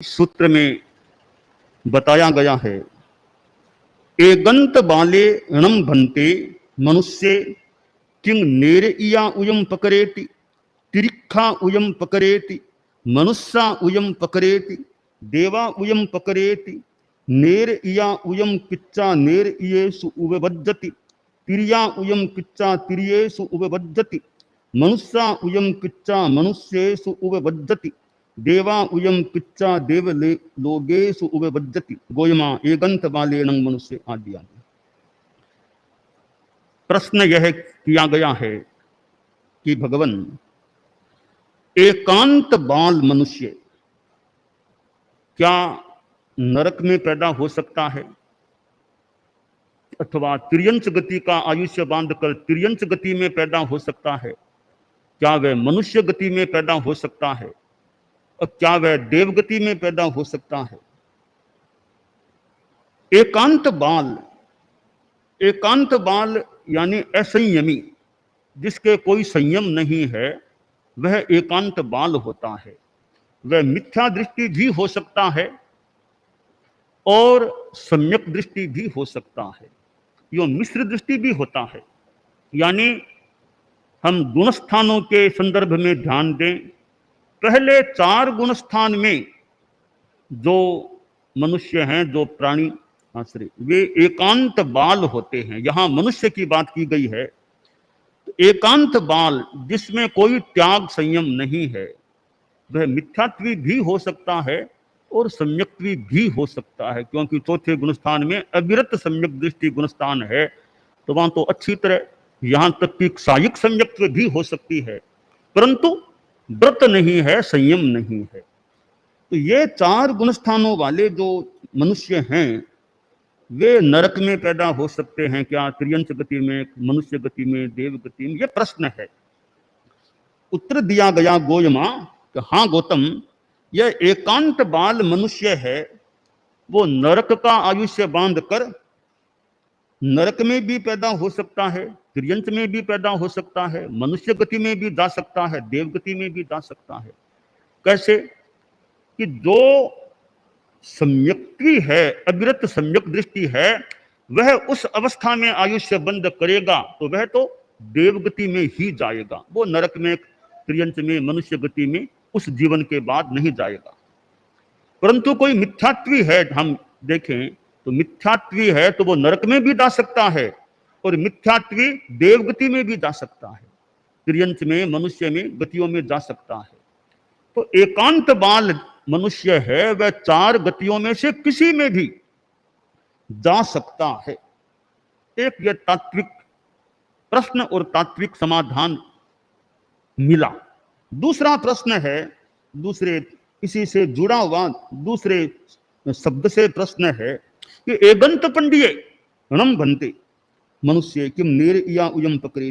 सूत्र में बताया गया है, एगंत बाले णम भन्ते मनुष्य किंग नेर इया उयम पकरेति तिरिखा उयम पकरेति मनुष्या उयम पकरेति देवा उयम पकरेति नेर इया उयम किच्चा नेर इयेषु उपबद्धति तिरिया उयम किच्चा तिरियेषु उपबद्धति मनुष्या उयम किच्चा मनुष्येषु उपबद्धति देवा उयम किच्चा देव लोगेषु उपबद्धति गोयमा एगंत बालेनं मनुष्य आदि आदि। प्रश्न यह किया गया है कि भगवान एकांत बाल मनुष्य क्या नरक में पैदा हो सकता है अथवा तिर्यंच गति का आयुष्य बांधकर तिर्यंच गति में पैदा हो सकता है? क्या वह मनुष्य गति में पैदा हो सकता है और क्या वह देवगति में पैदा हो सकता है? एकांत बाल यानी असंयमी, जिसके कोई संयम नहीं है, वह एकांत बाल होता है। वह मिथ्या दृष्टि भी हो सकता है और सम्यक दृष्टि भी हो सकता है, यो मिश्र दृष्टि भी होता है। यानी हम गुणस्थानों के संदर्भ में ध्यान दें, पहले 4 गुणस्थान में जो मनुष्य हैं, जो प्राणी आश्रय, वे एकांत बाल होते हैं। यहां मनुष्य की बात की गई है। तो एकांत बाल जिसमें कोई त्याग संयम नहीं है, वह मिथ्यात्वी भी हो सकता है और सम्यक्त्वी भी हो सकता है, क्योंकि चौथे गुणस्थान में अविरत सम्यक दृष्टि गुणस्थान है। तो वहां तो अच्छी तरह यहां तक कि सायिक सम्यक्त्व भी हो सकती है, परंतु व्रत नहीं है, संयम नहीं है। तो ये 4 गुणस्थानों वाले जो मनुष्य हैं, वे नरक में पैदा हो सकते हैं क्या? तिर्यंच गति में, मनुष्य गति में, देव गति में? ये प्रश्न है। उत्तर दिया गया गोयमा कि हाँ गौतम, यह एकांत बाल मनुष्य है, वो नरक का आयुष्य बांध कर नरक में भी पैदा हो सकता है, तिर्यंच में भी पैदा हो सकता है, मनुष्य गति में भी जा सकता है, देव गति में भी जा सकता है। कैसे? कि जो सम्यक्त्वी है, अविरत सम्यक दृष्टि है, वह उस अवस्था में आयुष्य बंद करेगा तो वह तो देवगति में ही जाएगा, वो नरक में, त्रियंच में, मनुष्य गति में उस जीवन के बाद नहीं जाएगा। परंतु कोई मिथ्यात्वी है, हम देखें तो मिथ्यात्वी है तो वो नरक में भी जा सकता है और मिथ्यात्वी देवगति में भी जा सकता है, त्रियंच में, मनुष्य में, गतियों में जा सकता है। तो एकांत बाल मनुष्य है, वह 4 गतियों में से किसी में भी जा सकता है। एक यह तात्विक प्रश्न और तात्विक समाधान मिला। दूसरा प्रश्न है, दूसरे इसी से जुड़ा हुआ दूसरे शब्द से प्रश्न है कि एगंत पंडिये णम भन्ते मनुष्य किम नेर इया उयम पकरे